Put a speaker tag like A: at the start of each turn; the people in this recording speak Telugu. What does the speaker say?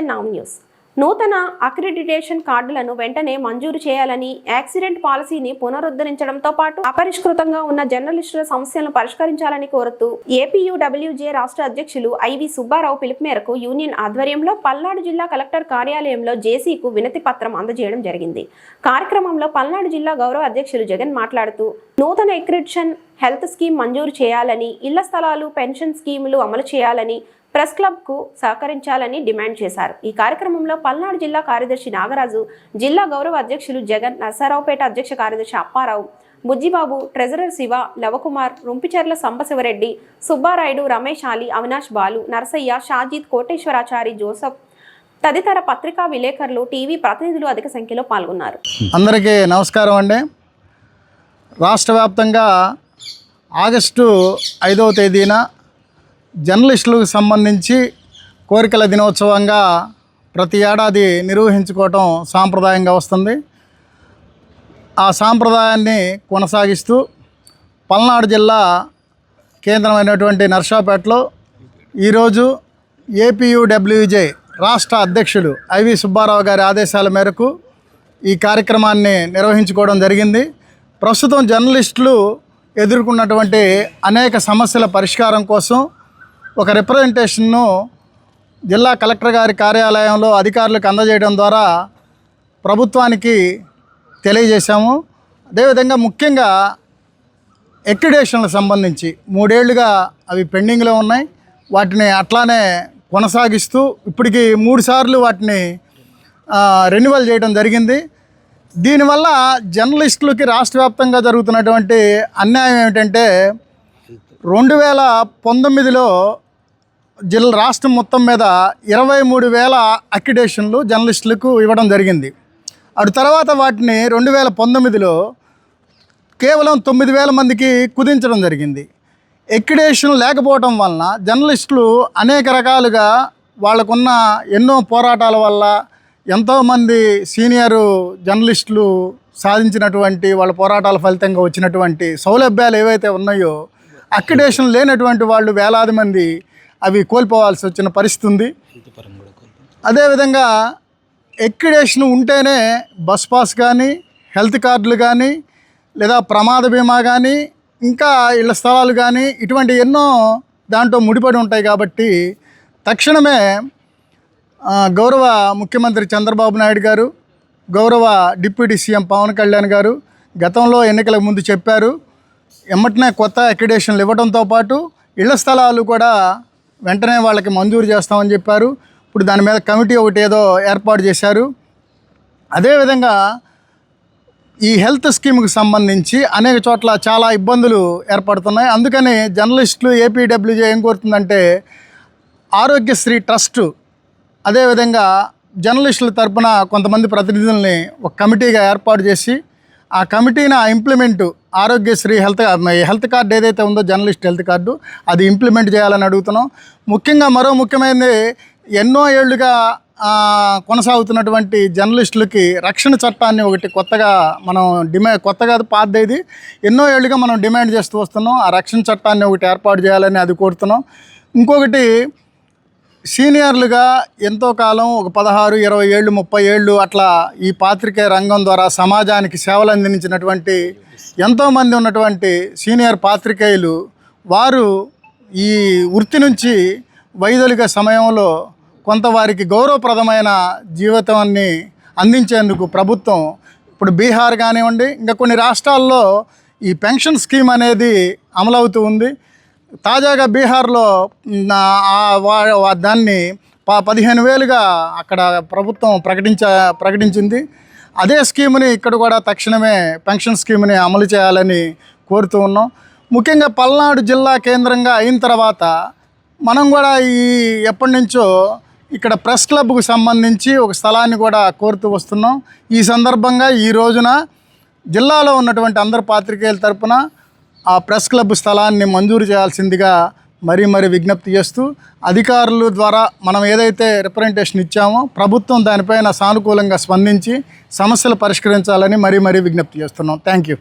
A: 7 Now న్యూస్. నూతన అక్రిడిటేషన్ కార్డులను వెంటనే మంజూరు చేయాలని, యాక్సిడెంట్ పాలసీని పునరుద్ధరించడంతో పాటు అపరిష్కృతంగా ఉన్న జర్నలిస్టుల సమస్యలను పరిష్కరించాలని కోరుతూ ఏపీయూడబ్ల్యూజే రాష్ట్ర అధ్యక్షులు ఐవి సుబ్బారావు పిలుపు మేరకు యూనియన్ ఆధ్వర్యంలో పల్నాడు జిల్లా కలెక్టర్ కార్యాలయంలో జేసీకు వినతి పత్రం అందజేయడం జరిగింది. కార్యక్రమంలో పల్నాడు జిల్లా గౌరవ అధ్యక్షులు జగన్ మాట్లాడుతూ నూతన అక్రిడిటేషన్ హెల్త్ స్కీమ్ మంజూరు చేయాలని, ఇళ్ల స్థలాలు, పెన్షన్ స్కీములు అమలు చేయాలని, ప్రెస్ క్లబ్ కు సహకరించాలని డిమాండ్ చేశారు. ఈ కార్యక్రమంలో పల్నాడు జిల్లా కార్యదర్శి నాగరాజు, జిల్లా గౌరవ అధ్యక్షులు జగన్, నరసరావుపేట అధ్యక్ష కార్యదర్శి అప్పారావు, బుజ్జిబాబు, ట్రెజరర్ శివ, లవకుమార్, రుంపిచెర్ల సంబశివరెడ్డి, సుబ్బారాయుడు, రమేష్ అలీ, అవినాష్ బాలు, నరసయ్య, షాజీద్, కోటేశ్వరాచారి, జోసఫ్ తదితర పత్రికా విలేకరులు, టీవీ ప్రతినిధులు అధిక సంఖ్యలో పాల్గొన్నారు.
B: అందరికీ నమస్కారం అండి. రాష్ట్ర వ్యాప్తంగా ఆగస్టు 5వ తేదీన జర్నలిస్టులకు సంబంధించి కోరికల దినోత్సవంగా ప్రతి ఏడాది నిర్వహించుకోవటం సాంప్రదాయంగా వస్తుంది. ఆ సాంప్రదాయాన్ని కొనసాగిస్తూ పల్నాడు జిల్లా కేంద్రమైనటువంటి నర్సాపేటలో ఈరోజు ఏపీయూడబ్ల్యూజే రాష్ట్ర అధ్యక్షుడు ఐవి సుబ్బారావు గారి ఆదేశాల మేరకు ఈ కార్యక్రమాన్ని నిర్వహించుకోవడం జరిగింది. ప్రస్తుతం జర్నలిస్టులు ఎదుర్కొన్నటువంటి అనేక సమస్యల పరిష్కారం కోసం ఒక రిప్రజెంటేషన్ను జిల్లా కలెక్టర్ గారి కార్యాలయంలో అధికారులకు అందజేయడం ద్వారా ప్రభుత్వానికి తెలియజేశాము. అదేవిధంగా ముఖ్యంగా అక్రిడిటేషన్లకు సంబంధించి 3 ఏళ్లుగా అవి పెండింగ్లో ఉన్నాయి. వాటిని అట్లానే కొనసాగిస్తూ ఇప్పటికి 3 సార్లు వాటిని రెన్యువల్ చేయడం జరిగింది. దీనివల్ల జర్నలిస్టులకి రాష్ట్ర వ్యాప్తంగా జరుగుతున్నటువంటి అన్యాయం ఏమిటంటే 2019లో రాష్ట్రం మొత్తం మీద 23,000 అక్రిడిటేషన్లు జర్నలిస్టులకు ఇవ్వడం జరిగింది. అటు తర్వాత వాటిని 2019లో కేవలం 9,000 మందికి కుదించడం జరిగింది. అక్రిడిటేషన్ లేకపోవడం వలన జర్నలిస్టులు అనేక రకాలుగా వాళ్ళకున్న ఎన్నో పోరాటాల వల్ల ఎంతోమంది సీనియరు జర్నలిస్టులు సాధించినటువంటి వాళ్ళ పోరాటాల ఫలితంగా వచ్చినటువంటి సౌలభ్యాలు ఏవైతే ఉన్నాయో అక్రిడిటేషన్ లేనటువంటి వాళ్ళు వేలాది మంది అవి కోల్పోవాల్సి వచ్చిన పరిస్థితి ఉంది. అదేవిధంగా అక్రిడిటేషన్ ఉంటేనే బస్ పాస్ కానీ, హెల్త్ కార్డులు కానీ, లేదా ప్రమాద బీమా కానీ, ఇంకా ఇళ్ల స్థలాలు కానీ ఇటువంటి ఎన్నో దాంట్లో ముడిపడి ఉంటాయి. కాబట్టి తక్షణమే గౌరవ ముఖ్యమంత్రి చంద్రబాబు నాయుడు గారు, గౌరవ డిప్యూటీ సీఎం పవన్ కళ్యాణ్ గారు గతంలో ఎన్నికలకు ముందు చెప్పారు. ఎమ్మటనే కొత్త అక్రిడిటేషన్లు ఇవ్వడంతో పాటు ఇళ్ల స్థలాలు కూడా వెంటనే వాళ్ళకి మంజూరు చేస్తామని చెప్పారు. ఇప్పుడు దాని మీద కమిటీ ఒకటి ఏదో ఏర్పాటు చేశారు. అదేవిధంగా ఈ హెల్త్ స్కీమ్కి సంబంధించి అనేక చోట్ల చాలా ఇబ్బందులు ఏర్పడుతున్నాయి. అందుకని జర్నలిస్టులు ఏపీడబ్ల్యూజే ఏం కోరుతుందంటే ఆరోగ్యశ్రీ ట్రస్ట్, అదేవిధంగా జర్నలిస్టుల తరపున కొంతమంది ప్రతినిధుల్ని ఒక కమిటీగా ఏర్పాటు చేసి ఆ కమిటీని ఇంప్లిమెంటు ఆరోగ్యశ్రీ హెల్త్ కార్డు ఏదైతే ఉందో జర్నలిస్ట్ హెల్త్ కార్డు అది ఇంప్లిమెంట్ చేయాలని అడుగుతున్నాం. ముఖ్యంగా మరో ముఖ్యమైనది ఎన్నో ఏళ్లుగా కొనసాగుతున్నటువంటి జర్నలిస్టులకి రక్షణ చట్టాన్ని ఒకటి కొత్తగా మనం కొత్తగా పాతది ఎన్నో ఏళ్లుగా మనం డిమాండ్ చేస్తూ వస్తున్నాం. ఆ రక్షణ చట్టాన్ని ఒకటి ఏర్పాటు చేయాలని అది కోరుతున్నాం. ఇంకొకటి సీనియర్లుగా ఎంతో కాలం ఒక 16, 20 ఏళ్ళు, 30 ఏళ్ళు అట్లా ఈ పాత్రికేయ రంగం ద్వారా సమాజానికి సేవలు అందించినటువంటి ఎంతోమంది ఉన్నటువంటి సీనియర్ పాత్రికేయులు వారు ఈ వృత్తి నుంచి వైదొలిగే సమయంలో కొంత వారికి గౌరవప్రదమైన జీవితాన్ని అందించేందుకు ప్రభుత్వం ఇప్పుడు బీహార్ కానివ్వండి, ఇంకా కొన్ని రాష్ట్రాల్లో ఈ పెన్షన్ స్కీమ్ అనేది అమలవుతూ ఉంది. తాజాగా బీహార్లో దాన్ని 15,000గా అక్కడ ప్రభుత్వం ప్రకటించింది. అదే స్కీమ్ని ఇక్కడ కూడా తక్షణమే పెన్షన్ స్కీమ్ని అమలు చేయాలని కోరుతూ ఉన్నాం. ముఖ్యంగా పల్నాడు జిల్లా కేంద్రంగా అయిన తర్వాత మనం కూడా ఎప్పటి నుంచో ఇక్కడ ప్రెస్ క్లబ్కు సంబంధించి ఒక స్థలాన్ని కూడా కోరుతూ వస్తున్నాం. ఈ సందర్భంగా ఈ రోజున జిల్లాలో ఉన్నటువంటి అందరు పాత్రికేయుల తరపున ఆ ప్రెస్ క్లబ్ స్థలాన్ని మంజూరు చేయాల్సిందిగా మరీ విజ్ఞప్తి చేస్తూ అధికారుల ద్వారా మనం ఏదైతే రిప్రజెంటేషన్ ఇచ్చామో ప్రభుత్వం దానిపైన సానుకూలంగా స్పందించి సమస్యలు పరిష్కరించాలని మరీ విజ్ఞప్తి చేస్తున్నాం. Thank you.